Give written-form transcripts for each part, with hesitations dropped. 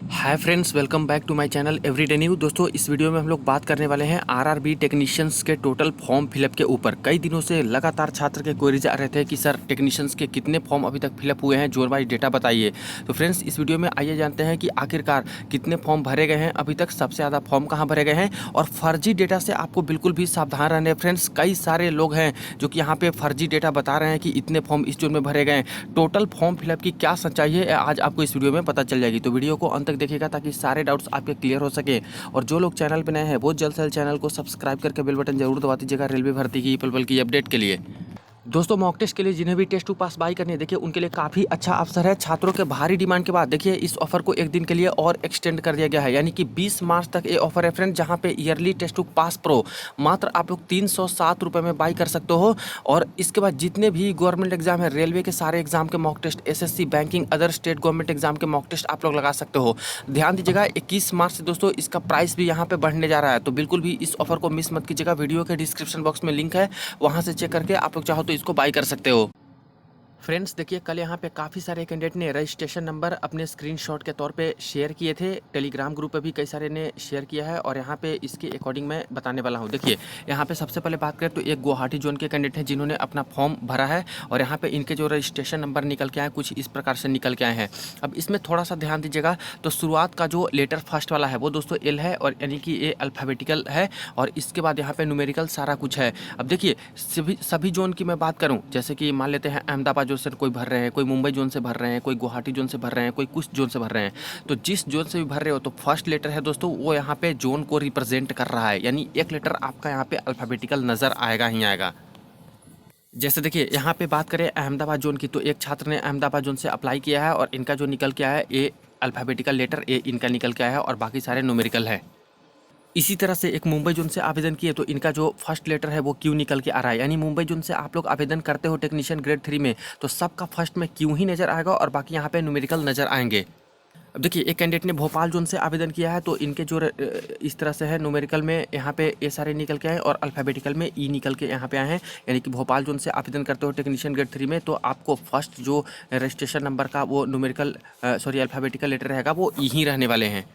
Hi friends, welcome back to my channel everyday new. दोस्तों, इस video में हम लोग बात करने वाले हैं आरआरबी टेक्नीशियंस के टोटल फॉर्म फिलअप के ऊपर। कई दिनों से लगातार छात्र के क्वेरीज आ रहे थे कि सर टेक्नीशियंस के कितने फॉर्म अभी तक फिलअप हुए हैं, जोन वाइज डेटा बताइए। तो फ्रेंड्स, इस वीडियो में आइए जानते हैं कि आखिरकार कितने फॉर्म भरे गए हैं अभी तक, सबसे ज़्यादा फॉर्म कहाँ भरे गए हैं, और फर्जी डेटा से आपको बिल्कुल भी सावधान रहना है। फ्रेंड्स, कई सारे लोग हैं जो कि यहाँ पे फर्जी डेटा बता रहे हैं कि इतने फॉर्म इस जोन में भरे गए हैं। टोटल फॉर्म फिलअप की क्या सच्चाई है आज आपको इस वीडियो में पता चल जाएगी। तो वीडियो को अंत तक देखिएगा ताकि सारे डाउट्स आपके क्लियर हो सके। और जो लोग चैनल पे नए हैं वो जल्द से जल्द चैनल को सब्सक्राइब करके बेल बटन जरूर दबा दीजिएगा रेलवे भर्ती की पल पल की अपडेट के लिए। दोस्तों, मॉक टेस्ट के लिए जिन्हें भी टेस्ट टू पास बाई करनी है, देखिए उनके लिए काफ़ी अच्छा अवसर है। छात्रों के भारी डिमांड के बाद देखिए इस ऑफर को एक दिन के लिए और एक्सटेंड कर दिया गया है, यानी कि 20 मार्च तक ये ऑफर है फ्रेंड, जहां पे yearly test to pass pro मात्र आप लोग 307 रुपये में बाई कर सकते हो। और इसके बाद जितने भी गवर्नमेंट एग्जाम है, रेलवे के सारे एग्जाम के mock test, SSC, banking, other state government exam के मॉक टेस्ट आप लोग लगा सकते हो। ध्यान दीजिएगा, 21 मार्च से दोस्तों इसका प्राइस भी यहाँ पे बढ़ने जा रहा है, तो बिल्कुल भी इस ऑफर को मिस मत कीजिएगा। वीडियो के डिस्क्रिप्शन बॉक्स में लिंक है, वहाँ से चेक करके आप लोग चाहो तो इसको बाई कर सकते हो। फ्रेंड्स, देखिए कल यहाँ पे काफ़ी सारे कैंडिडेट ने रजिस्ट्रेशन नंबर अपने स्क्रीनशॉट के तौर पे शेयर किए थे। टेलीग्राम ग्रुप पे भी कई सारे ने शेयर किया है, और यहाँ पे इसके अकॉर्डिंग मैं बताने वाला हूँ। देखिए यहाँ पे सबसे पहले बात करें तो एक गुवाहाटी जोन के कैंडिडेट हैं जिन्होंने अपना फॉर्म भरा है, और यहाँ पे इनके जो रजिस्ट्रेशन नंबर निकल के आए कुछ इस प्रकार से निकल के आए हैं। अब इसमें थोड़ा सा ध्यान दीजिएगा, तो शुरुआत का जो लेटर फर्स्ट वाला है वो दोस्तों एल है, और यानी कि ये अल्फ़ाबेटिकल है, और इसके बाद यहाँ पे न्यूमेरिकल सारा कुछ है। अब देखिए सभी जोन की मैं बात करूँ, जैसे कि मान लेते हैं अहमदाबाद जोन से कोई भर रहे हैं, कोई मुंबई जोन से भर रहे हैं, कोई गुवाहाटी जोन से भर रहे हैं, कोई कुछ जोन से भर रहे हैं। तो जिस जोन से भी भर रहे हो तो फर्स्ट लेटर है दोस्तों वो यहाँ पे जोन को रिप्रेजेंट कर रहा है, यानी एक लेटर आपका यहाँ पे अल्फ़ाबेटिकल नज़र आएगा ही आएगा। जैसे देखिए यहाँ पे बात करें अहमदाबाद जोन की, तो एक छात्र ने अहमदाबाद जोन से अप्लाई किया है, और इनका जो निकल के आया है ए अल्फ़ाबेटिकल लेटर ए इनका निकल के आया है, और बाकी सारे न्यूमेरिकल है। इसी तरह से एक मुंबई जोन से आवेदन किए तो इनका जो फर्स्ट लेटर है वो क्यू निकल के आ रहा है, यानी मुंबई जोन से आप लोग आवेदन करते हो टेक्नीशियन ग्रेड 3 में तो सबका फर्स्ट में क्यू ही नज़र आएगा, और बाकी यहाँ पे न्यूमेरिकल नज़र आएंगे। अब देखिए एक कैंडिडेट ने भोपाल जोन से आवेदन किया है, तो इनके जो इस तरह से है, न्यूमेरिकल में यहाँ पे ए सारे निकल के आए, और अल्फ़ाबेटिकल में ई निकल के यहाँ पे आए हैं। यानी कि भोपाल जोन से आवेदन करते हो टेक्नीशियन ग्रेड 3 में तो आपको फर्स्ट जो रजिस्ट्रेशन नंबर का वो न्यूमेरिकल अल्फ़ाबेटिकल लेटर रहेगा वो ई ही रहने वाले हैं।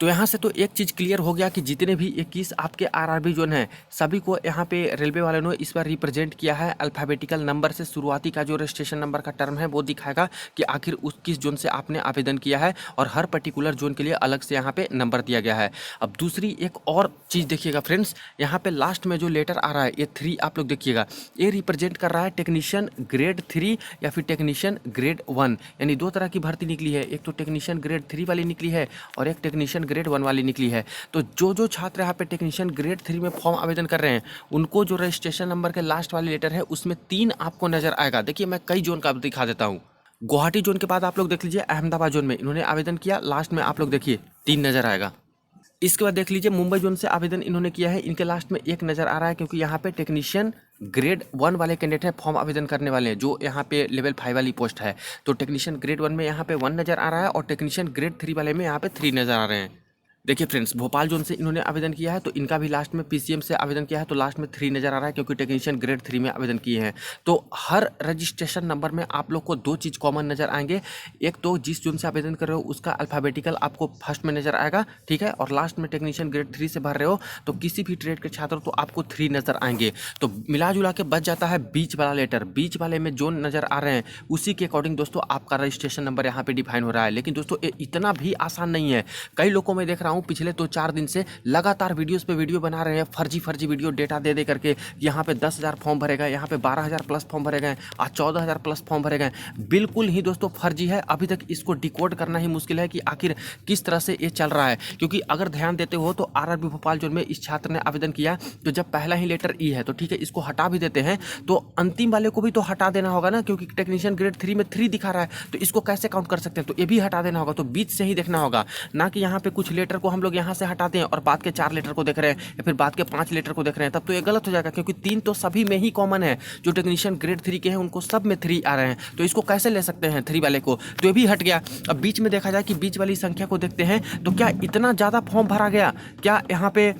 तो यहाँ से तो एक चीज़ क्लियर हो गया कि जितने भी 21 आपके आरआरबी जोन हैं सभी को यहाँ पे रेलवे वाले ने इस बार रिप्रेजेंट किया है। अल्फ़ाबेटिकल नंबर से शुरुआती का जो रजिस्ट्रेशन नंबर का टर्म है वो दिखाएगा कि आखिर उस किस जोन से आपने आवेदन किया है, और हर पर्टिकुलर जोन के लिए अलग से यहाँ पे नंबर दिया गया है। अब दूसरी एक और चीज़ देखिएगा फ्रेंड्स, यहाँ पे लास्ट में जो लेटर आ रहा है ये 3 आप लोग देखिएगा, ये रिप्रेजेंट कर रहा है टेक्नीशियन ग्रेड 3 या फिर टेक्नीशियन ग्रेड 1, यानी दो तरह की भर्ती निकली है, एक तो टेक्नीशियन ग्रेड 3 वाली निकली है और एक टेक्नीशियन ग्रेड 1 वाली निकली है। तो जो छात्र यहाँ पे टेक्नीशियन ग्रेड 3 में फॉर्म आवेदन कर रहे हैं उनको जो रजिस्ट्रेशन नंबर के लास्ट वाली लेटर है उसमें 3 आपको नजर आएगा। देखिए मैं कई जोन का दिखा देता हूँ। गुवाहाटी जोन के बाद आप लोग देख लीजिए अहमदाबाद जोन में इन्होंने आवेदन किया, लास्ट में आप लोग देखिए 3 नजर आएगा। इसके बाद देख लीजिए मुंबई जोन से आवेदन इन्होंने किया है, इनके लास्ट में 1 नज़र आ रहा है, क्योंकि यहाँ पे टेक्नीशियन ग्रेड 1 वाले कैंडिडेट हैं फॉर्म आवेदन करने वाले हैं, जो यहाँ पे लेवल 5 वाली पोस्ट है। तो टेक्नीशियन ग्रेड 1 में यहाँ पे 1 नज़र आ रहा है, और टेक्नीशियन ग्रेड 3 वाले में यहाँ पे 3 नज़र आ रहे हैं। देखिए फ्रेंड्स, भोपाल जोन से इन्होंने आवेदन किया है तो इनका भी लास्ट में पीसीएम से आवेदन किया है, तो लास्ट में 3 नज़र आ रहा है, क्योंकि टेक्नीशियन ग्रेड 3 में आवेदन किए हैं। तो हर रजिस्ट्रेशन नंबर में आप लोग को 2 चीज़ कॉमन नज़र आएंगे, एक तो जिस जोन से आवेदन कर रहे हो उसका अल्फ़ाबेटिकल आपको फर्स्ट में नज़र आएगा, ठीक है, और लास्ट में टेक्नीशियन ग्रेड 3 से भर रहे हो तो किसी भी ट्रेड के छात्र तो आपको 3 नज़र आएंगे। तो मिला जुला के बच जाता है बीच वाला लेटर, बीच वाले में जोन नज़र आ रहे हैं उसी के अकॉर्डिंग दोस्तों आपका रजिस्ट्रेशन नंबर यहाँ पे डिफाइन हो रहा है। लेकिन दोस्तों ये इतना भी आसान नहीं है। कई लोगों में देख रहा हूँ पिछले 2-4 दिन से लगातार वीडियोस पे वीडियो बना रहे हैं, फर्जी वीडियो डेटा दे करके, यहाँ पे 10,000 फॉर्म भरे गए, यहाँ पे 12,000 प्लस फॉर्म भरे गए, आज 14,000 प्लस फॉर्म भरे गए। बिल्कुल ही दोस्तों फर्जी है, अभी तक इसको डिकोड करना ही मुश्किल है कि आखिर किस तरह से ये चल रहा है। क्योंकि अगर ध्यान देते हो तो आरआरबी भोपाल जोन में इस छात्र ने आवेदन किया, तो जब पहला ही लेटर ई है तो ठीक है इसको हटा भी देते हैं, तो अंतिम वाले को भी तो हटा देना होगा ना, क्योंकि टेक्नीशियन ग्रेड 3 में 3 दिखा रहा है, तो इसको कैसे काउंट कर सकते हैं, तो ये भी हटा देना होगा। तो बीच से ही देखना होगा, ना कि यहाँ पे कुछ लेटर को हम लोग यहाँ से हटाते हैं और बाद के 4 लेटर को देख रहे हैं या फिर बाद के 5 लेटर को देख रहे हैं, तब तो ये गलत हो जाएगा। क्योंकि 3 तो सभी में ही कॉमन है, जो टेक्नीशियन ग्रेड 3 के हैं उनको सब में 3 आ रहे हैं, तो इसको कैसे ले सकते हैं 3 वाले को, तो ये भी हट गया। अब बीच में देखा जाए कि बीच वाली संख्या को देखते हैं तो क्या इतना ज़्यादा फॉर्म भरा गया, क्या यहाँ पे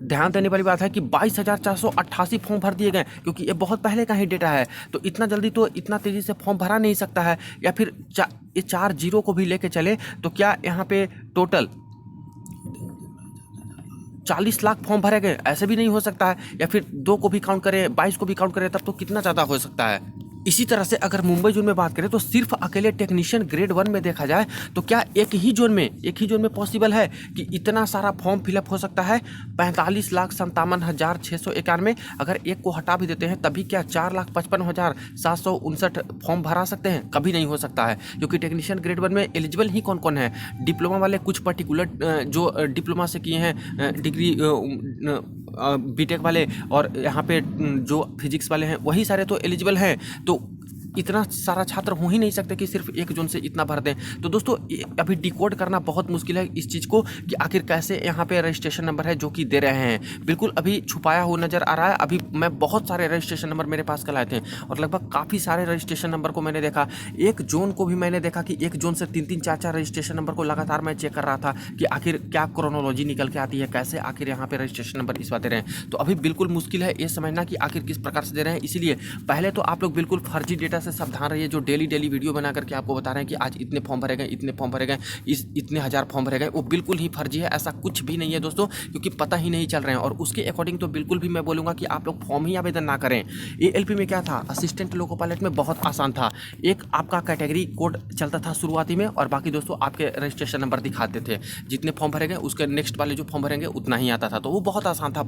ध्यान देने वाली बात है कि 22,488 फॉर्म भर दिए गए, क्योंकि ये बहुत पहले का ही डेटा है। तो इतना जल्दी तो इतना तेज़ी से फॉर्म भरा नहीं सकता है, या फिर ये 4 जीरो को भी लेके चले तो क्या यहाँ पे टोटल 40 लाख फॉर्म भरे गए? ऐसे भी नहीं हो सकता है। या फिर 2 को भी काउंट करें, 22 को भी काउंट करें, तब तो कितना ज़्यादा हो सकता है। इसी तरह से अगर मुंबई जोन में बात करें तो सिर्फ अकेले टेक्नीशियन ग्रेड 1 में देखा जाए तो क्या एक ही जोन में पॉसिबल है कि इतना सारा फॉर्म फिलअप हो सकता है? 45,57,691। अगर एक को हटा भी देते हैं तभी क्या 4,55,759 फॉर्म भरा सकते हैं? कभी नहीं हो सकता है, क्योंकि टेक्नीशियन ग्रेड 1 में एलिजिबल ही कौन कौन है? डिप्लोमा वाले, कुछ पर्टिकुलर जो डिप्लोमा से किए हैं डिग्री, बीटेक वाले, और यहाँ पे जो फिजिक्स वाले हैं वही सारे तो एलिजिबल हैं। तो इतना सारा छात्र हो ही नहीं सकते कि सिर्फ एक जोन से इतना भर दें। तो दोस्तों अभी डिकोड करना बहुत मुश्किल है इस चीज़ को कि आखिर कैसे यहाँ पे रजिस्ट्रेशन नंबर है जो कि दे रहे हैं, बिल्कुल अभी छुपाया हुआ नज़र आ रहा है। अभी मैं बहुत सारे रजिस्ट्रेशन नंबर मेरे पास कल आए थे और लगभग काफ़ी सारे रजिस्ट्रेशन नंबर को मैंने देखा। एक जोन को भी मैंने देखा कि एक जोन से 3-3, 4-4 रजिस्ट्रेशन नंबर को लगातार मैं चेक कर रहा था कि आखिर क्या क्रोनोलॉजी निकल के आती है, कैसे आखिर यहाँ पे रजिस्ट्रेशन नंबर इस बात दे रहे हैं। तो अभी बिल्कुल मुश्किल है ये समझना कि आखिर किस प्रकार से दे रहे हैं। इसीलिए पहले तो आप लोग बिल्कुल फर्जी डेटा से सावधान रहिए, जो डेली वीडियो बना करके आपको बता रहे हैं कि आज इतने फॉर्म भरे गए, इतने फॉर्म भरे गए, इतने हज़ार फॉर्म भरे गए, वो बिल्कुल ही फर्जी है। ऐसा कुछ भी नहीं है दोस्तों, क्योंकि पता ही नहीं चल रहे हैं। और उसके अकॉर्डिंग तो बिल्कुल भी मैं बोलूँगा कि आप लोग फॉर्म ही आवेदन ना करें। ALP में क्या था, असिस्टेंट लोको पायलट में बहुत आसान था। एक आपका कैटेगरी कोड चलता था शुरुआती में, और बाकी दोस्तों आपके रजिस्ट्रेशन नंबर दिखाते थे। जितने फॉर्म भरे गए उसके नेक्स्ट वाले जो फॉर्म भरेंगे उतना ही आता था। तो वो बहुत आसान था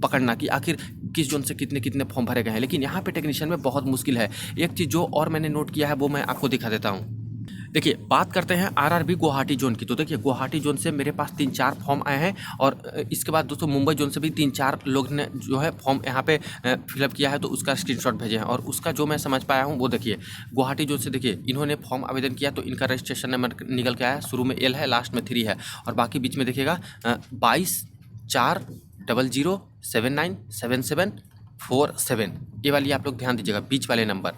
पकड़ना कि आखिर किस जोन से कितने कितने फॉर्म भरे गए हैं। लेकिन यहाँ पे टेक्नीशियन में बहुत मुश्किल है। एक चीज़ जो और मैंने नोट किया है वो मैं आपको दिखा देता हूँ। देखिए, बात करते हैं RRB गुवाहाटी जोन की। तो देखिए, गुवाहाटी जोन से मेरे पास 3-4 फॉर्म आए हैं, और इसके बाद दोस्तों मुंबई जोन से भी 3-4 लोग ने जो है फॉर्म यहाँ पे फिलअप किया है, तो उसका स्क्रीनशॉट भेजे हैं। और उसका जो मैं समझ पाया हूँ वो देखिए, गुवाहाटी जोन से देखिए इन्होंने फॉर्म आवेदन किया तो इनका रजिस्ट्रेशन नंबर निकल के आया। शुरू में L है, लास्ट में 3 है, और बाकी बीच में देखिएगा 22/400797747। ये वाली आप लोग ध्यान दीजिएगा, बीच वाले नंबर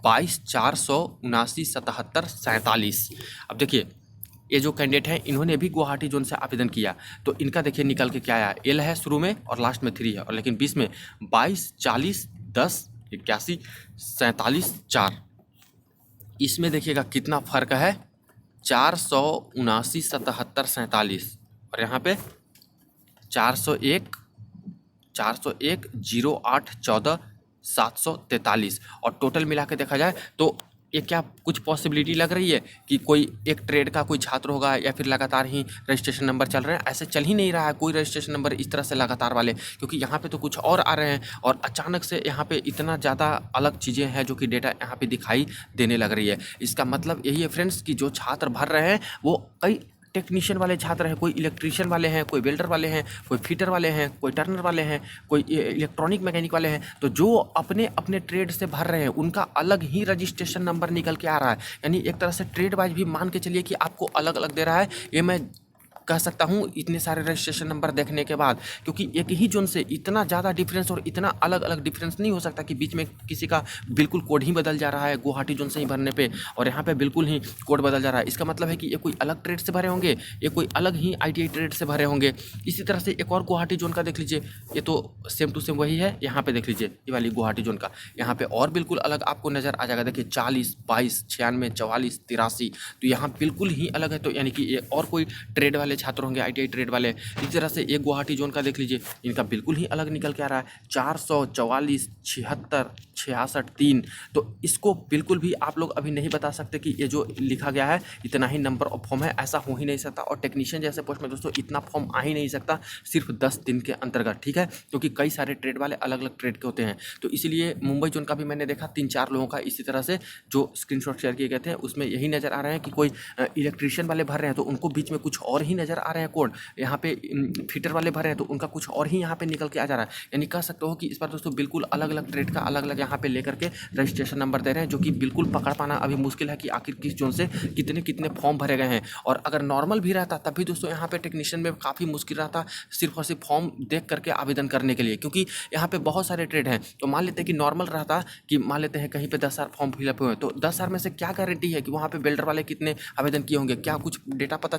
22/4797747। अब देखिए, ये जो कैंडिडेट हैं इन्होंने भी गुवाहाटी जोन से आवेदन किया, तो इनका देखिए निकल के क्या आया। L है शुरू में और लास्ट में 3 है, और लेकिन बीच में 22/40/10/81/47/4। इसमें देखिएगा कितना फ़र्क है, 479/77/47, और यहाँ पे 401/08/14/743। और टोटल मिला के देखा जाए तो ये क्या कुछ पॉसिबिलिटी लग रही है कि कोई एक ट्रेड का कोई छात्र होगा, या फिर लगातार ही रजिस्ट्रेशन नंबर चल रहे हैं? ऐसे चल ही नहीं रहा है कोई रजिस्ट्रेशन नंबर इस तरह से लगातार वाले, क्योंकि यहाँ पे तो कुछ और आ रहे हैं, और अचानक से यहाँ पे इतना ज़्यादा अलग चीज़ें हैं जो कि डेटा यहाँ पे दिखाई देने लग रही है। इसका मतलब यही है फ्रेंड्स कि जो छात्र भर रहे हैं वो कई टेक्नीशियन वाले छात्र हैं, कोई इलेक्ट्रीशियन वाले हैं, कोई वेल्डर वाले हैं, कोई फिटर वाले हैं, कोई टर्नर वाले हैं, कोई इलेक्ट्रॉनिक मैकेनिक वाले हैं। तो जो अपने अपने ट्रेड से भर रहे हैं उनका अलग ही रजिस्ट्रेशन नंबर निकल के आ रहा है। यानी एक तरह से ट्रेड वाइज भी मान के चलिए कि आपको अलग अलग दे रहा है। ये मैं कह सकता हूँ इतने सारे रजिस्ट्रेशन नंबर देखने के बाद, क्योंकि एक ही जोन से इतना ज़्यादा डिफरेंस और इतना अलग अलग डिफरेंस नहीं हो सकता कि बीच में किसी का बिल्कुल कोड ही बदल जा रहा है गुवाहाटी जोन से ही भरने पे, और यहाँ पे बिल्कुल ही कोड बदल जा रहा है। इसका मतलब है कि ये कोई अलग ट्रेड से भरे होंगे, ये कोई अलग ही ITI ट्रेड से भरे होंगे। इसी तरह से एक और गुवाहाटी जोन का देख लीजिए, ये तो सेम टू सेम वही है। यहाँ पे देख लीजिए ये वाली गुवाहाटी जोन का, यहाँ पे और बिल्कुल अलग आपको नज़र आ जाएगा। देखिए 40, 22, 96, 44, 83, तो यहाँ बिल्कुल ही अलग है। तो यानी कि ये और कोई ट्रेड वाले छात्र होंगे, ITI ट्रेड वाले। इस तरह से एक गुवाहाटी जोन का देख लीजिए, इनका बिल्कुल ही अलग निकल के आ रहा है, 444, 76, 66, 3। तो इसको बिल्कुल भी आप लोग अभी नहीं बता सकते कि ये जो लिखा गया है इतना ही नंबर ऑफ फॉर्म है, ऐसा हो ही नहीं सकता। और टेक्नीशियन जैसे पोस्ट में दोस्तों इतना फॉर्म आ ही नहीं सकता सिर्फ 10 दिन के अंतर्गत, ठीक है, क्योंकि कई सारे ट्रेड वाले अलग अलग ट्रेड के होते हैं। तो इसीलिए मुंबई जोन का भी मैंने देखा 3-4 लोगों का इसी तरह से जो स्क्रीनशॉट शेयर किए गए थे, उसमें यही नज़र आ रहे हैं कि कोई इलेक्ट्रीशियन वाले भर रहे हैं तो उनको बीच में कुछ और ही नज़र आ रहे हैं कोड, यहाँ पे फिटर वाले भर रहे हैं तो उनका कुछ और ही यहाँ पे निकल के आ जा रहा है। यानी कह सकते हो कि इस बार दोस्तों बिल्कुल अलग अलग ट्रेड का अलग अलग यहाँ पे लेकर के रजिस्ट्रेशन नंबर दे रहे हैं, जो कि बिल्कुल पकड़ पाना अभी मुश्किल है कि आखिर किस जोन से कितने कितने फॉर्म भरे गए हैं। और अगर नॉर्मल भी रहता तब भी दोस्तों यहाँ पे टेक्नीशियन में काफ़ी मुश्किल रहता सिर्फ और सिर्फ फॉर्म देख करके आवेदन करने के लिए, क्योंकि यहाँ पे बहुत सारे ट्रेड हैं। तो मान लेते हैं कि नॉर्मल रहता कि मान लेते हैं कहीं पे 10,000 फॉर्म फिलअप हुए, तो 10,000 में से क्या गारंटी है कि वहाँ पे बिल्डर वाले कितने आवेदन किए होंगे? क्या कुछ डेटा पता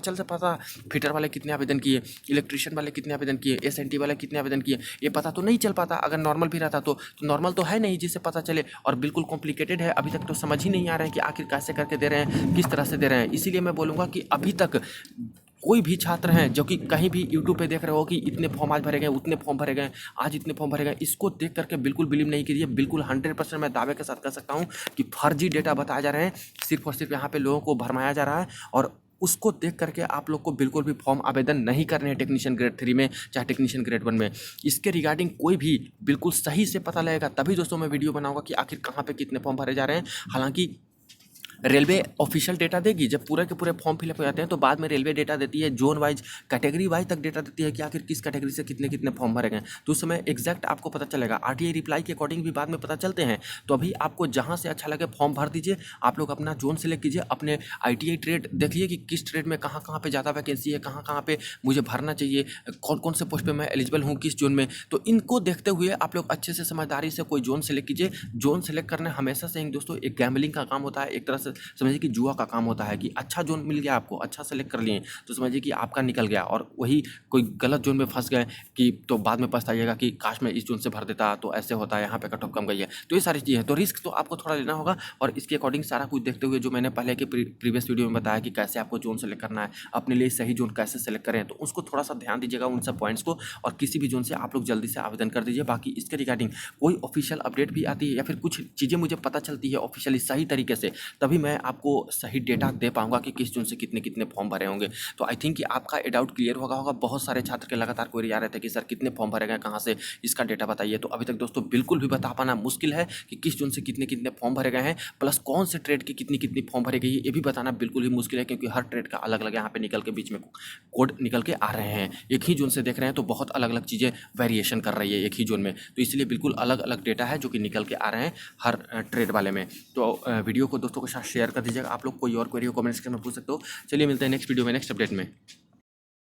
फिटर वाले कितने आवेदन किए, इलेक्ट्रिशियन वाले कितने आवेदन किए, एसएनटी वाले कितने आवेदन किए, ये पता तो नहीं चल पाता। अगर नॉर्मल भी रहता तो नॉर्मल तो है नहीं जिससे पता चले, और बिल्कुल कॉम्प्लिकेटेड है। अभी तक तो समझ ही नहीं आ रहा है कि आखिर कैसे करके दे रहे हैं, किस तरह से दे रहे हैं। इसीलिए मैं बोलूँगा कि अभी तक कोई भी छात्र हैं जो कि कहीं भी यूट्यूब पे देख रहे हो कि इतने फॉर्म आज भरे गए, उतने फॉर्म भरे गए, आज इतने फॉर्म भरे गए, इसको देख करके बिल्कुल बिलीव नहीं कीजिए। बिल्कुल 100% मैं दावे के साथ कह सकता हूँ कि फर्जी डेटा बताए जा रहे हैं। सिर्फ और सिर्फ यहाँ पे लोगों को भरमाया जा रहा है, और उसको देख करके आप लोग को बिल्कुल भी फॉर्म आवेदन नहीं करने हैं टेक्नीशियन ग्रेड 3 में, चाहे टेक्नीशियन ग्रेड 1 में। इसके रिगार्डिंग कोई भी बिल्कुल सही से पता लगेगा तभी दोस्तों मैं वीडियो बनाऊंगा कि आखिर कहाँ पे कितने फॉर्म भरे जा रहे हैं। हालांकि रेलवे ऑफिशियल डेटा देगी, जब पूरे के पूरे फॉर्म फिलअप हो जाते हैं तो बाद में रेलवे डेटा देती है, जोन वाइज कैटेगरी वाइज तक डेटा देती है कि आखिर किस कैटेगरी से कितने कितने फॉर्म भरे गए, तो उस समय एग्जैक्ट आपको पता चलेगा। आरटीआई रिप्लाई के अकॉर्डिंग भी बाद में पता चलते हैं। तो अभी आपको जहाँ से अच्छा लगे फॉर्म भर दीजिए। आप लोग अपना जोन सेलेक्ट कीजिए, अपने आईटीआई ट्रेड देखिए कि किस ट्रेड में कहाँ कहाँ पे ज़्यादा वैकेंसी है, कहाँ कहाँ पे मुझे भरना चाहिए, कौन कौन से पोस्ट पे मैं एलिजिबल हूँ किस जोन में। तो इनको देखते हुए आप लोग अच्छे से समझदारी से कोई जोन सेलेक्ट कीजिए। जोन सेलेक्ट करना हमेशा से ही दोस्तों एक गैम्बलिंग का काम होता है, एक तरह से समझिए कि जुआ का काम होता है। कि अच्छा जोन मिल गया आपको, अच्छा सेलेक्ट कर लिए तो समझिए कि आपका निकल गया, और वही कोई गलत जोन में फंस गए कि तो बाद में पछताइएगा कि काश मैं इस जोन से भर देता, तो ऐसे होता है, यहाँ पे कट ऑफ कम गई है। तो ये सारी चीज़ें हैं, तो रिस्क तो आपको थोड़ा लेना होगा। और इसके अकॉर्डिंग सारा कुछ देखते हुए जो मैंने पहले के प्रीवियस वीडियो में बताया कि कैसे आपको जोन सेलेक्ट करना है, अपने लिए सही जोन कैसे सेलेक्ट करें, तो उसको थोड़ा सा ध्यान दीजिएगा उन सब पॉइंट्स को, और किसी भी जोन से आप लोग जल्दी से आवेदन कर दीजिए। बाकी इसके रिगार्डिंग कोई ऑफिशियल अपडेट भी आती है या फिर कुछ चीज़ें मुझे पता चलती है ऑफिशियली सही तरीके से, तभी मैं आपको सही डेटा दे पाऊंगा कि किस जोन से कितने कितने फॉर्म भरे होंगे। तो आई थिंक कि आपका ये डाउट क्लियर होगा। बहुत सारे छात्र के लगातार क्वेरी आ रहे थे कि सर कितने फॉर्म भरे गए, कहाँ से, इसका डेटा बताइए। तो अभी तक दोस्तों बिल्कुल भी बता पाना मुश्किल है कि किस जोन से कितने कितने फॉर्म भरे गए हैं, प्लस कौन से ट्रेड की कितनी कितनी फॉर्म भरे गई है, ये भी बताना बिल्कुल ही मुश्किल है, क्योंकि हर ट्रेड का अलग अलग यहाँ पे निकल के बीच में कोड निकल के आ रहे हैं। एक ही जोन से देख रहे हैं तो बहुत अलग अलग चीज़ें वेरिएशन कर रही है एक ही जोन में, तो इसलिए बिल्कुल अलग अलग डेटा है जो कि निकल के आ रहे हैं हर ट्रेड वाले में। तो वीडियो को दोस्तों के साथ शेयर कर दीजिएगा। आप लोग कोई और क्वेरी हो कमेंट सेक्शन में पूछ सकते हो। चलिए मिलते हैं नेक्स्ट वीडियो में नेक्स्ट अपडेट में।